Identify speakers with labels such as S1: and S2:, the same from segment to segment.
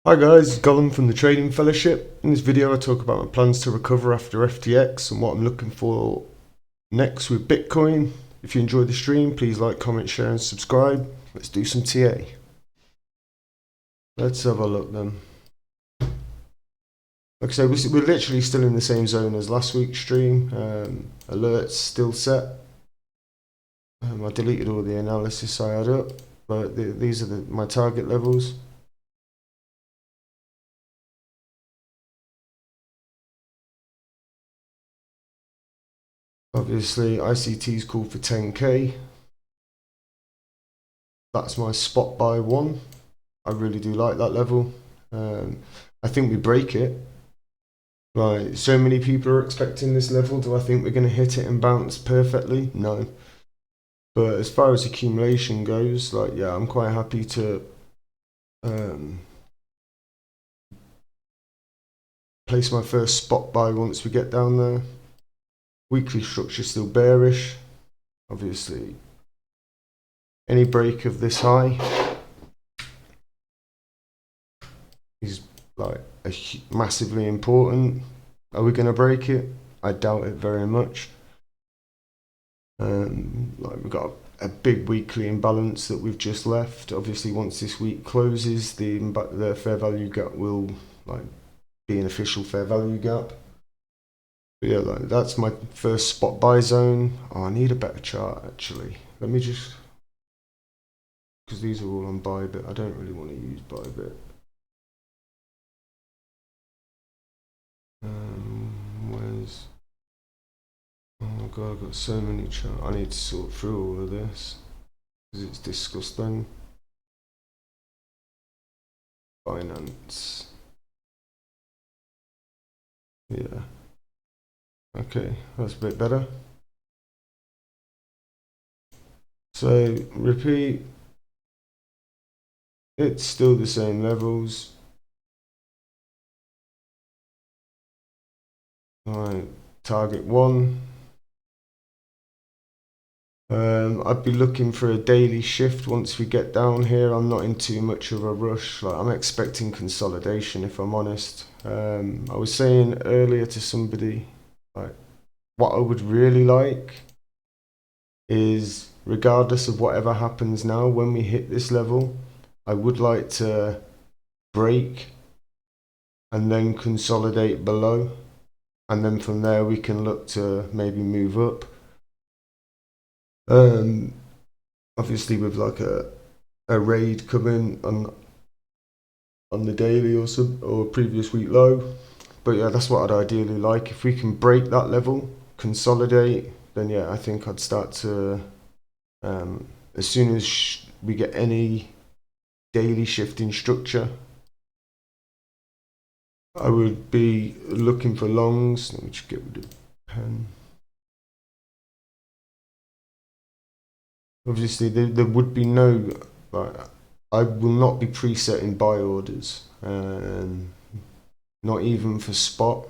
S1: Hi guys, it's Gollum from the Trading Fellowship. In this video I talk about my plans to recover after FTX and what I'm looking for next with Bitcoin. If you enjoyed the stream, please like, comment, share and subscribe. Let's do some TA. Let's have a look then. Like I said, we're literally still in the same zone as last week's stream. Alerts still set. I deleted all the analysis I had up, but these are my target levels. Obviously, ICT's called for 10k. That's my spot buy one. I really do like that level. I think we break it. Right, so many people are expecting this level. Do I think we're going to hit it and bounce perfectly? No. But as far as accumulation goes, like, yeah, I'm quite happy to place my first spot buy once we get down there. Weekly structure still bearish. Obviously, any break of this high is like massively important. Are we going to break it? I doubt it very much. Like we've got a big weekly imbalance that we've just left. Obviously, once this week closes, the fair value gap will like be an official fair value gap. But yeah, like, that's my first spot buy zone. Oh, I need a better chart actually. Let me just, because these are all on Bybit. I don't really want to use Bybit. Where's? Oh my god, I've got so many charts. I need to sort through all of this because it's disgusting. Finance. Yeah. Okay, that's a bit better. So repeat. It's still the same levels. Alright, target one. I'd be looking for a daily shift once we get down here. I'm not in too much of a rush. Like, I'm expecting consolidation, if I'm honest. I was saying earlier to somebody, like, what I would really like is, regardless of whatever happens now, when we hit this level, I would like to break and then consolidate below. And then from there we can look to maybe move up. Obviously with like a raid coming on the daily or previous week low. But yeah, that's what I'd ideally like. If we can break that level, consolidate, then yeah, I think I'd start to, as soon as we get any daily shifting structure, I would be looking for longs. Let me just get rid of the pen. Obviously, there would be no, like, I will not be presetting buy orders, not even for spot.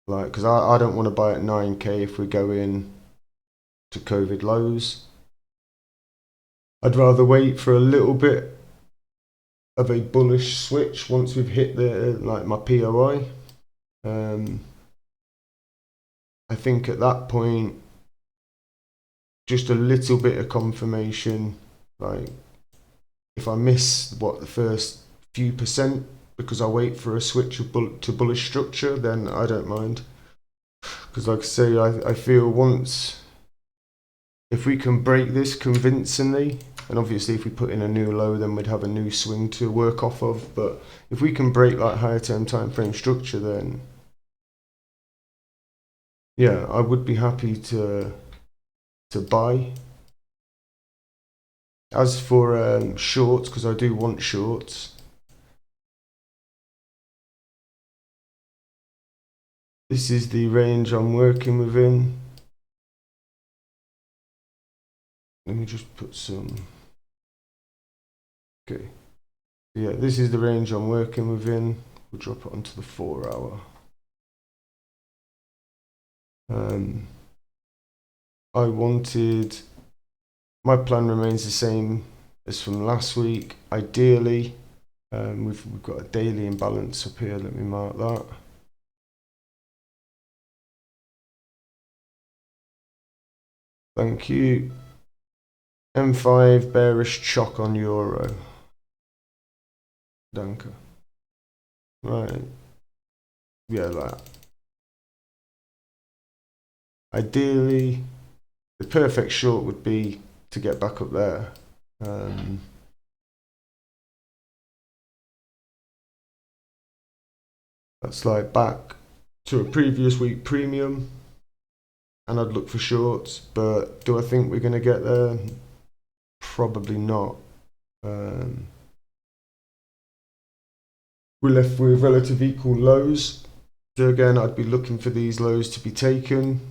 S1: Like, because I don't want to buy at 9k if we go in to COVID lows. I'd rather wait for a little bit of a bullish switch once we've hit the my POI. I think at that point, just a little bit of confirmation, like if I miss the first few percent because I wait for a switch to bullish structure, then I don't mind. Because like I say, I feel once, if we can break this convincingly, and obviously if we put in a new low, then we'd have a new swing to work off of. But if we can break like higher term time frame structure, then yeah, I would be happy to buy. As for shorts, because I do want shorts, this is the range I'm working within. Let me just put some. Okay. Yeah, this is the range I'm working within. We'll drop it onto the 4 hour. My plan remains the same as from last week. Ideally, We've got a daily imbalance up here. Let me mark that. Thank you. M5 bearish chock on euro. Danke. Right. Yeah, that. Ideally, the perfect short would be to get back up there. That's like back to a previous week premium, and I'd look for shorts. But do I think we're going to get there? Probably not. We're left with relative equal lows. So again, I'd be looking for these lows to be taken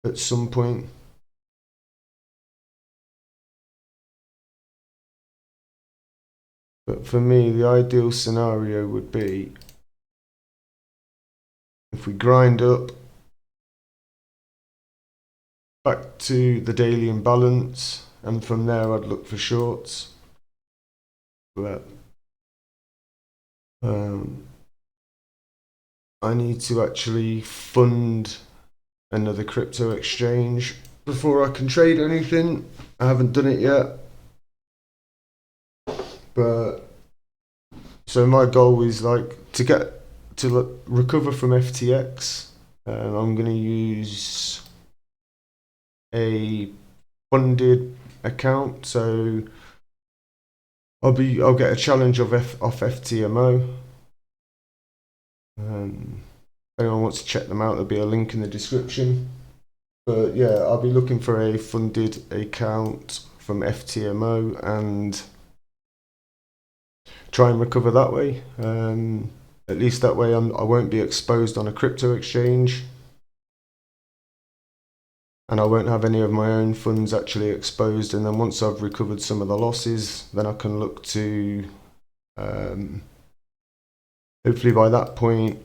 S1: at some point. But for me, the ideal scenario would be if we grind up back to the daily imbalance, and from there I'd look for shorts. But I need to actually fund another crypto exchange before I can trade anything. I haven't done it yet. But so my goal is like to get to recover from FTX. I'm going to use a funded account, so I'll get a challenge off FTMO. If anyone wants to check them out, there'll be a link in the description. But yeah, I'll be looking for a funded account from FTMO and try and recover that way. At least that way I won't be exposed on a crypto exchange, and I won't have any of my own funds actually exposed. And then once I've recovered some of the losses, then I can look to hopefully by that point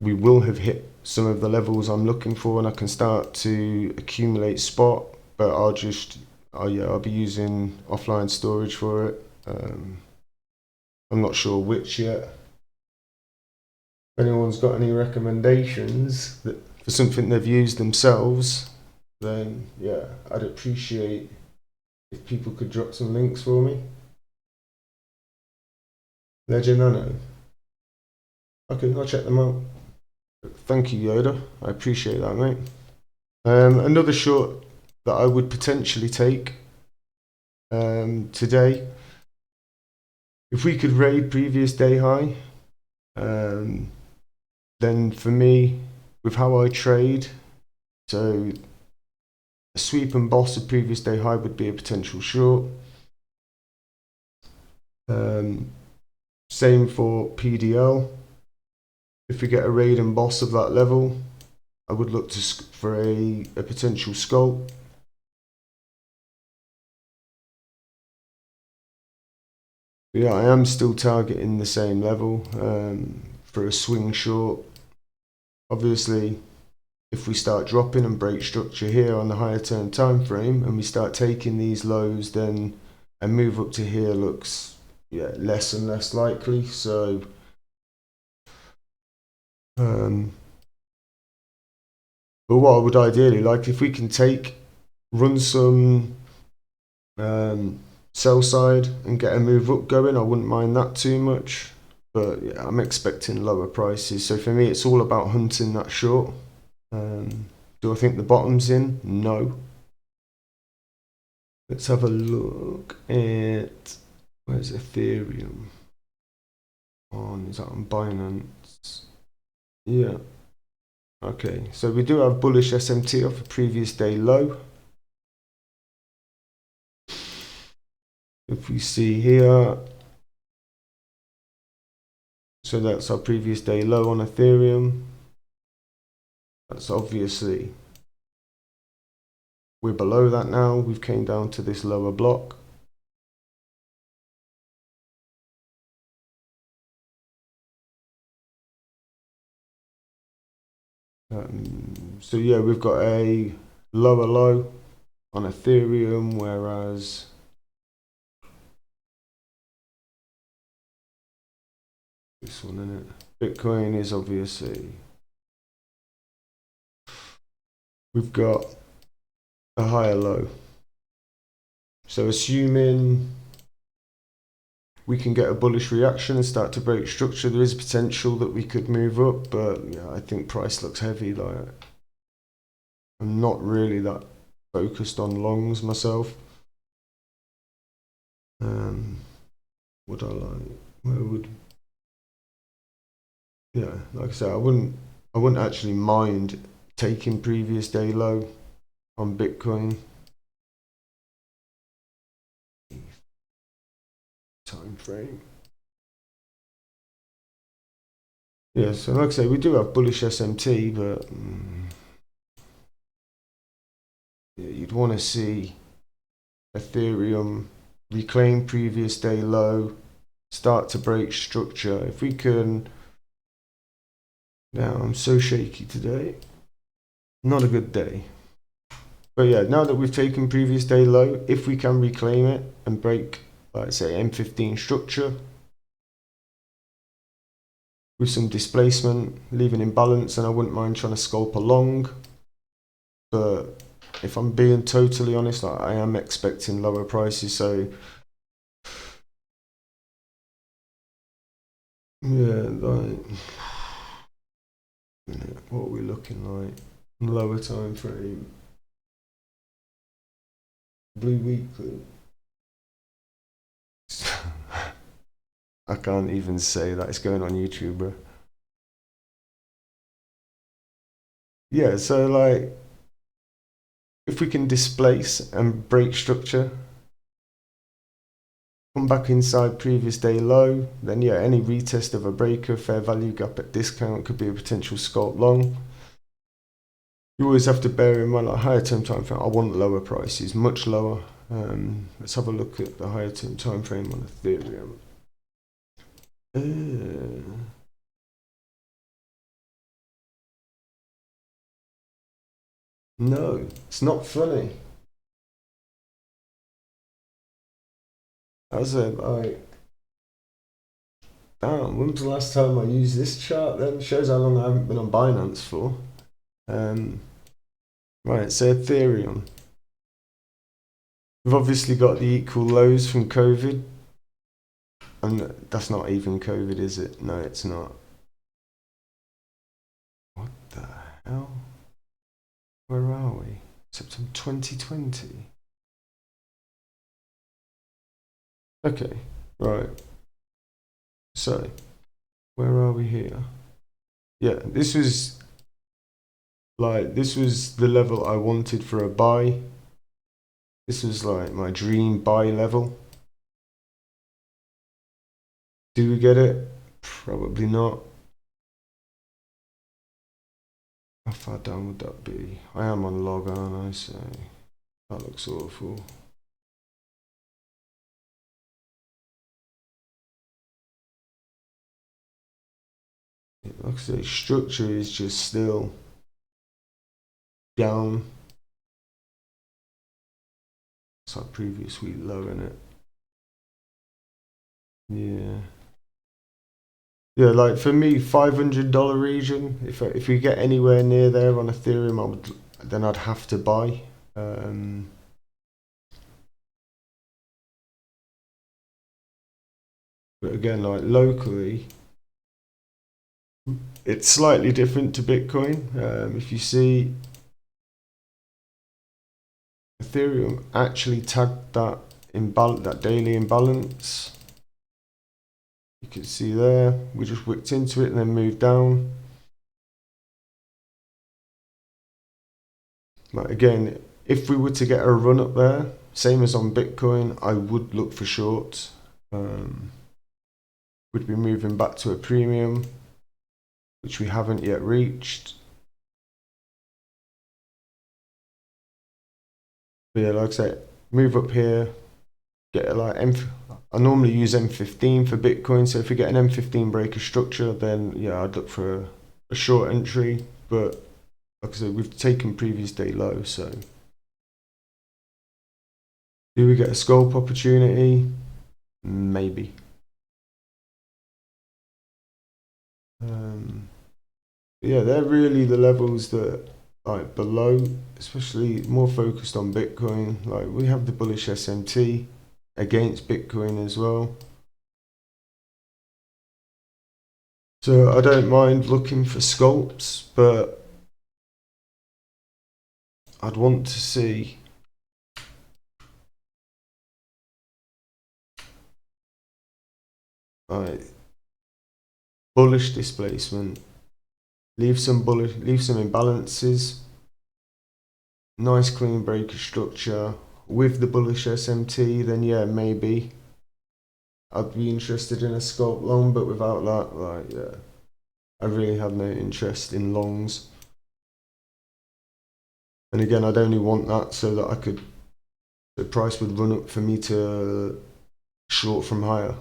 S1: we will have hit some of the levels I'm looking for, and I can start to accumulate spot. But I'll be using offline storage for it. I'm not sure which yet. If anyone's got any recommendations for something they've used themselves, then yeah, I'd appreciate if people could drop some links for me. Legend, I know. Okay, I'll check them out. Thank you, Yoda. I appreciate that, mate. Another short that I would potentially take today, if we could raid previous day high, then for me, with how I trade, so a sweep and boss of previous day high would be a potential short. Same for PDL. If we get a raid and boss of that level, I would look for a potential scalp. But yeah, I am still targeting the same level for a swing short. Obviously, if we start dropping and break structure here on the higher term time frame, and we start taking these lows, then a move up to here looks less and less likely. So but what I would ideally like, if we can run some sell side and get a move up going, I wouldn't mind that too much. But yeah, I'm expecting lower prices. So for me, it's all about hunting that short. Do I think the bottom's in? No. Let's have a look at, where's Ethereum? Is that on Binance? Yeah. Okay, so we do have bullish SMT off a previous day low. If we see here, so that's our previous day low on Ethereum. That's obviously, we're below that now. We've came down to this lower block. So yeah, we've got a lower low on Ethereum, whereas this one, isn't it? Bitcoin is obviously, we've got a higher low. So assuming we can get a bullish reaction and start to break structure, there is potential that we could move up, but yeah, I think price looks heavy. Like, I'm not really that focused on longs myself. Would I like, where would, yeah, like I said, I wouldn't actually mind taking previous day low on Bitcoin. Time frame. Yeah, so like I say, we do have bullish SMT, but yeah, you'd want to see Ethereum reclaim previous day low, start to break structure. If we can, now I'm so shaky today, not a good day. But yeah, now that we've taken previous day low, if we can reclaim it and break, like say, M15 structure with some displacement, leaving imbalance, and I wouldn't mind trying to scalp along. But if I'm being totally honest, I am expecting lower prices, so yeah, like, what are we looking like? Lower time frame, blue weekly. I can't even say that, it's going on YouTube, bro. Yeah, so like, if we can displace and break structure, come back inside previous day low, then yeah, any retest of a breaker, fair value gap at discount could be a potential scalp long. You always have to bear in mind, like higher term time frame, I want lower prices, much lower. Let's have a look at the higher term time frame on Ethereum. No, it's not funny. As a like, damn, when was the last time I used this chart? Then shows how long I haven't been on Binance for. Right, so Ethereum. We've obviously got the equal lows from COVID, and that's not even COVID, is it? No, it's not. What the hell? Where are we? September 2020. Okay, right. So, where are we here? Yeah, this was the level I wanted for a buy. This was like my dream buy level. Do we get it? Probably not. How far down would that be? I am on log, aren't I? So that looks awful. Like I say, structure is just still down. It's our previous week low, in it. Yeah. Yeah, like for me, $500 region. If we get anywhere near there on Ethereum, then I'd have to buy. But again, like locally, it's slightly different to Bitcoin. If you see, Ethereum actually tagged that that daily imbalance. You can see there, we just wicked into it and then moved down. Like again, if we were to get a run up there, same as on Bitcoin, I would look for shorts. We'd be moving back to a premium, which we haven't yet reached. But yeah, like I said, move up here, get like I normally use M15 for Bitcoin, so if we get an M15 breaker structure, then yeah, I'd look for a short entry. But like I said, we've taken previous day low, so do we get a scalp opportunity? Maybe. Yeah, they're really the levels that like below, especially more focused on Bitcoin. Like we have the bullish SMT against Bitcoin as well. So I don't mind looking for sculpts, but I'd want to see like bullish displacement, leave some imbalances, nice clean breaker structure with the bullish SMT, then yeah, maybe I'd be interested in a sculpt long, but without that, like yeah, I really have no interest in longs. And again, I'd only want that so that the price would run up for me to short from higher.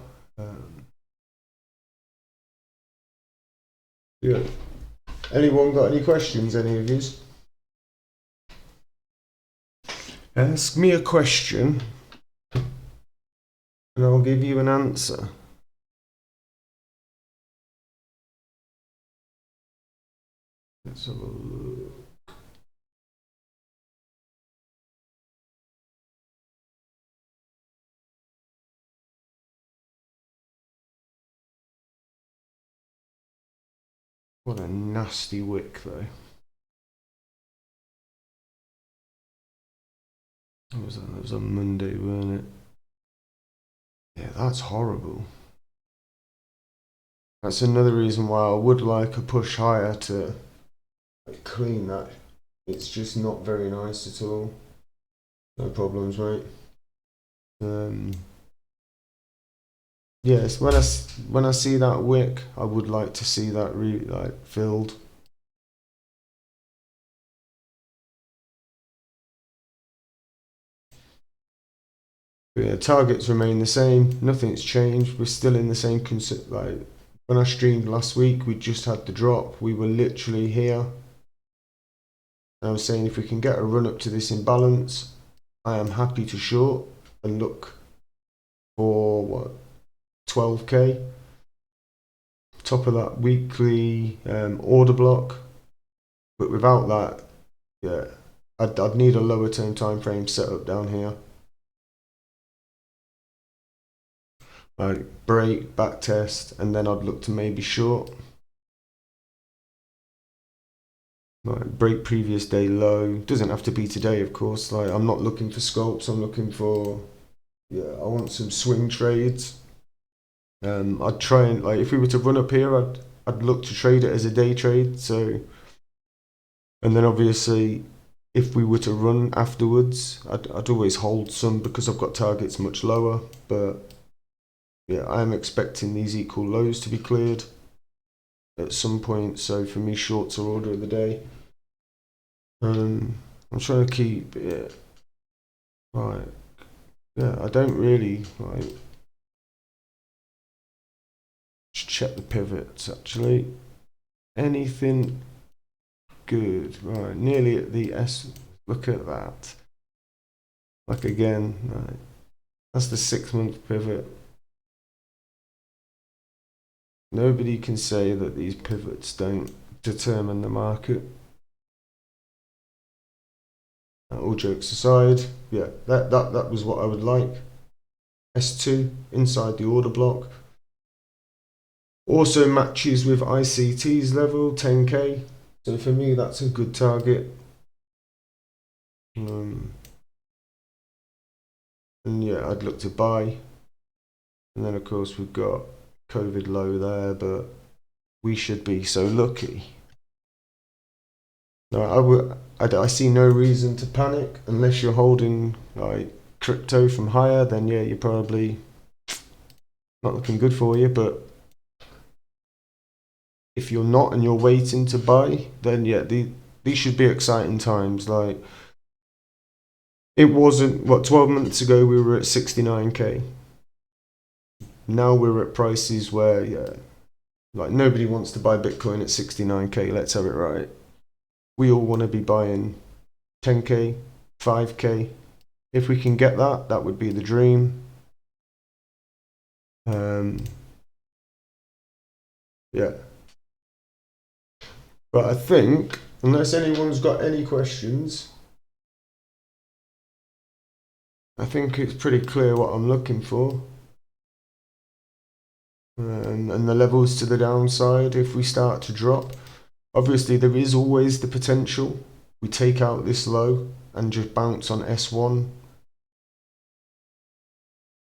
S1: Yeah. Anyone got any questions? Any of yous? Ask me a question, and I'll give you an answer. Let's have a look. What a nasty wick, though. What was that? That was on Monday, wasn't it? Yeah, that's horrible. That's another reason why I would like a push higher to clean that. It's just not very nice at all. No problems, mate. Yes, when I see that wick, I would like to see that filled. But yeah, targets remain the same. Nothing's changed. We're still in the same like when I streamed last week, we just had the drop. We were literally here. And I was saying if we can get a run up to this imbalance, I am happy to short and look for what 12k. Top of that weekly order block. But without that, yeah, I'd need a lower term time frame set up down here. Like break, back test, and then I'd look to maybe short. Like break previous day low. Doesn't have to be today, of course. Like I'm not looking for scalps. I'm looking for I want some swing trades. I'd try and like if we were to run up here, I'd look to trade it as a day trade. So, and then obviously if we were to run afterwards, I'd always hold some because I've got targets much lower. But yeah, I am expecting these equal lows to be cleared at some point. So for me, shorts are order of the day. I'm trying to keep it right. Yeah, I don't really like check the pivots actually. Anything good? Right, nearly at the S. Look at that. Like again, right. That's the 6 month pivot. Nobody can say that these pivots don't determine the market. All jokes aside, yeah, that was what I would like. S2 inside the order block. Also matches with ICT's level 10k. So for me, that's a good target. And yeah, I'd look to buy. And then of course we've got COVID low there, but we should be so lucky. No, I see no reason to panic unless you're holding like crypto from higher. Then yeah, you're probably not looking good for you. But if you're not and you're waiting to buy, then yeah, these should be exciting times. Like it wasn't 12 months ago we were at 69k. Now we're at prices where yeah, like nobody wants to buy Bitcoin at 69k. Let's have it right. We all want to be buying 10k, 5k. If we can get that, that would be the dream. Yeah. But I think, unless anyone's got any questions, I think it's pretty clear what I'm looking for. And the levels to the downside if we start to drop. Obviously, there is always the potential we take out this low and just bounce on S1.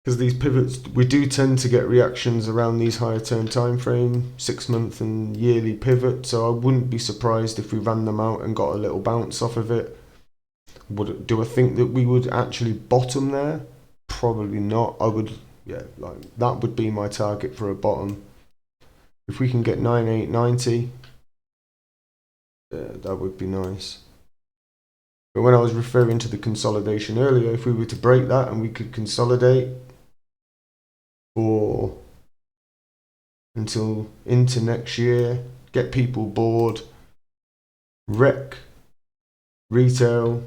S1: Because these pivots, we do tend to get reactions around these higher term time frame, 6-month and yearly pivot. So I wouldn't be surprised if we ran them out and got a little bounce off of it. Do I think that we would actually bottom there? Probably not. I would, yeah, like that would be my target for a bottom. If we can get 9890, yeah, that would be nice. But when I was referring to the consolidation earlier, if we were to break that and we could consolidate for until into next year, get people bored, wreck retail,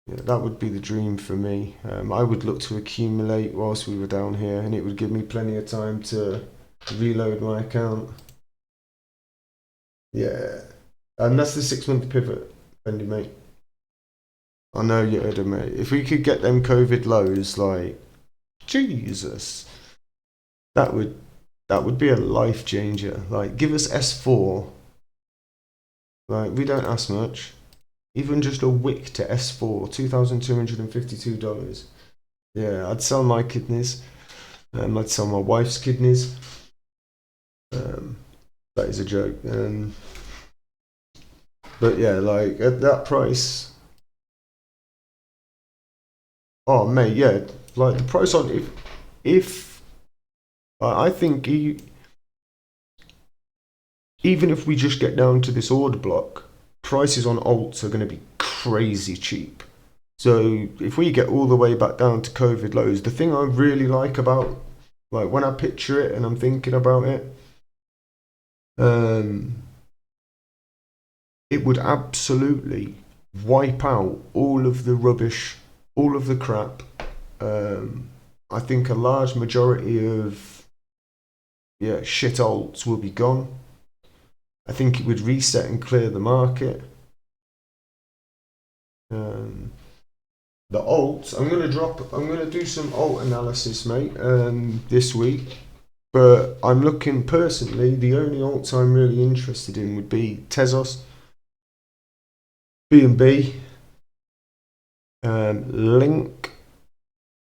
S1: yeah, that would be the dream for me. I would look to accumulate whilst we were down here, and it would give me plenty of time to reload my account. Yeah, and that's the 6-month pivot, Bendy mate. I know you heard it, mate. If we could get them COVID lows, like Jesus, that would be a life changer. Like, give us S4. Like, we don't ask much. Even just a wick to S4, $2,252. Yeah, I'd sell my kidneys. I'd sell my wife's kidneys. That is a joke. But yeah, like at that price. Oh mate, yeah, like the price on if I think even if we just get down to this order block, prices on alts are going to be crazy cheap. So if we get all the way back down to COVID lows, the thing I really like about, like when I picture it and I'm thinking about it, it would absolutely wipe out all of the rubbish, all of the crap. I think a large majority of shit alts will be gone. I think it would reset and clear the market. The alts, I'm gonna do some alt analysis, mate, this week. But I'm looking personally, the only alts I'm really interested in would be Tezos, B&B, Link,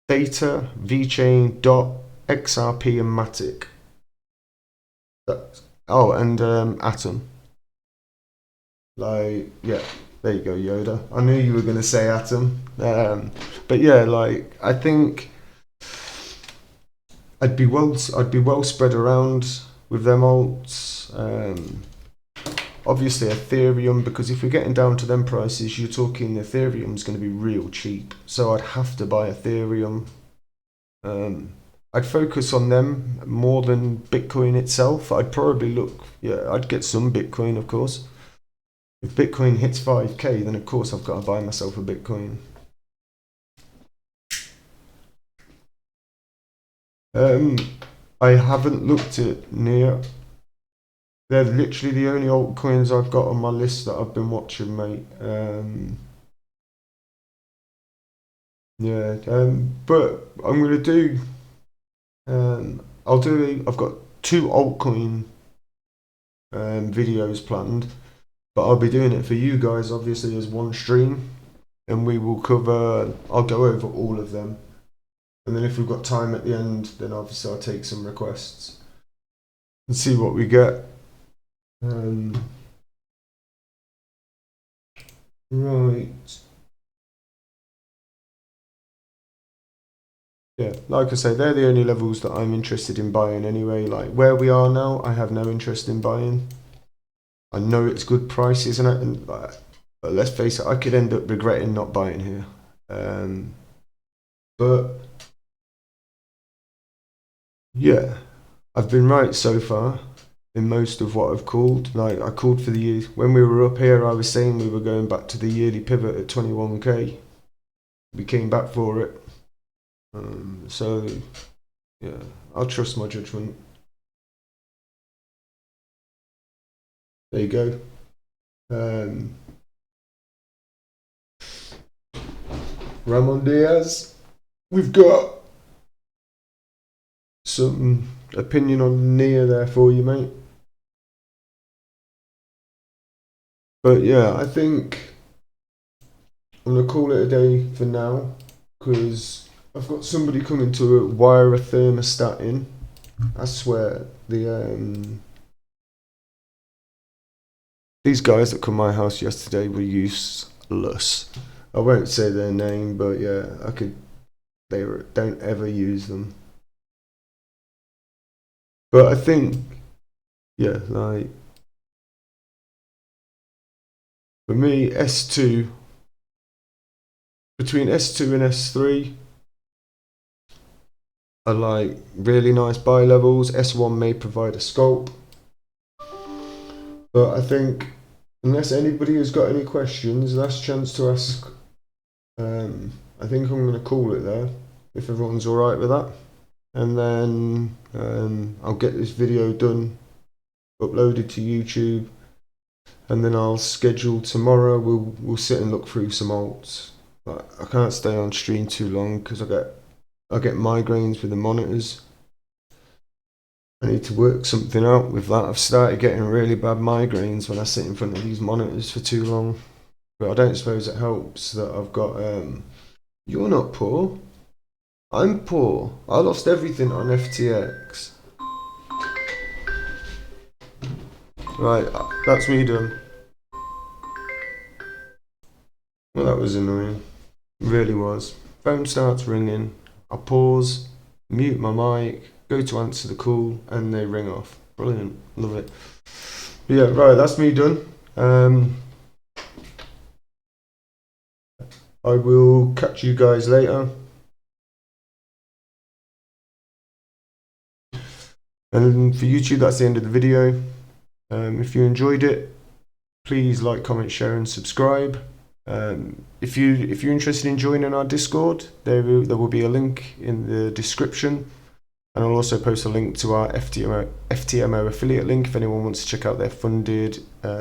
S1: Data, VChain, Dot, XRP, and Matic. And Atom. Like, yeah, there you go, Yoda. I knew you were going to say Atom. But yeah, like, I think I'd be well spread around with them alts. Obviously Ethereum, because if we're getting down to them prices, you're talking Ethereum's going to be real cheap. So I'd have to buy Ethereum. I'd focus on them more than Bitcoin itself. I'd probably I'd get some Bitcoin, of course. If Bitcoin hits 5k, then of course I've got to buy myself a Bitcoin. I haven't looked at NEAR. They're literally the only altcoins I've got on my list that I've been watching, mate. But I'm gonna do. I've got 2 altcoin videos planned, but I'll be doing it for you guys, obviously, as one stream, and we will cover. I'll go over all of them, and then if we've got time at the end, then obviously I'll take some requests and see what we get. Right. Yeah, like I say, they're the only levels that I'm interested in buying anyway. Like where we are now, I have no interest in buying. I know it's good price, isn't it? And but let's face it, I could end up regretting not buying here. But yeah, I've been right so far in most of what I've called. Like I called for the year when we were up here. I was saying we were going back to the yearly pivot at 21k. We came back for it. So yeah, I'll trust my judgment. There you go. Ramon Diaz. We've got some opinion on Nia there for you, mate. But yeah, I think I'm gonna call it a day for now because I've got somebody coming to wire a thermostat in. I swear these guys that come to my house yesterday were useless. I won't say their name, but yeah, don't ever use them. But I think, yeah, like for me, S2 between S2 and S3 are like really nice buy levels. S1 may provide a sculpt, but I think unless anybody has got any questions, last chance to ask. I think I'm gonna call it there if everyone's all right with that, and then I'll get this video done, uploaded to YouTube, and then I'll schedule tomorrow. We'll sit and look through some alts. But I can't stay on stream too long because I get migraines with the monitors. I need to work something out with that. I've started getting really bad migraines when I sit in front of these monitors for too long. But I don't suppose it helps that I've got. You're not poor. I'm poor. I lost everything on FTX. Right, that's me done. Well, that was annoying. It really was. Phone starts ringing. I pause, mute my mic, go to answer the call, and they ring off. Brilliant. Love it. But yeah, right, that's me done. I will catch you guys later. And for YouTube, that's the end of the video. If you enjoyed it, please like, comment, share, and subscribe. If you're interested in joining our Discord, there will be a link in the description, and I'll also post a link to our FTMO affiliate link if anyone wants to check out their funded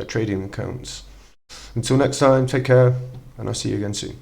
S1: trading accounts. Until next time, take care, and I'll see you again soon.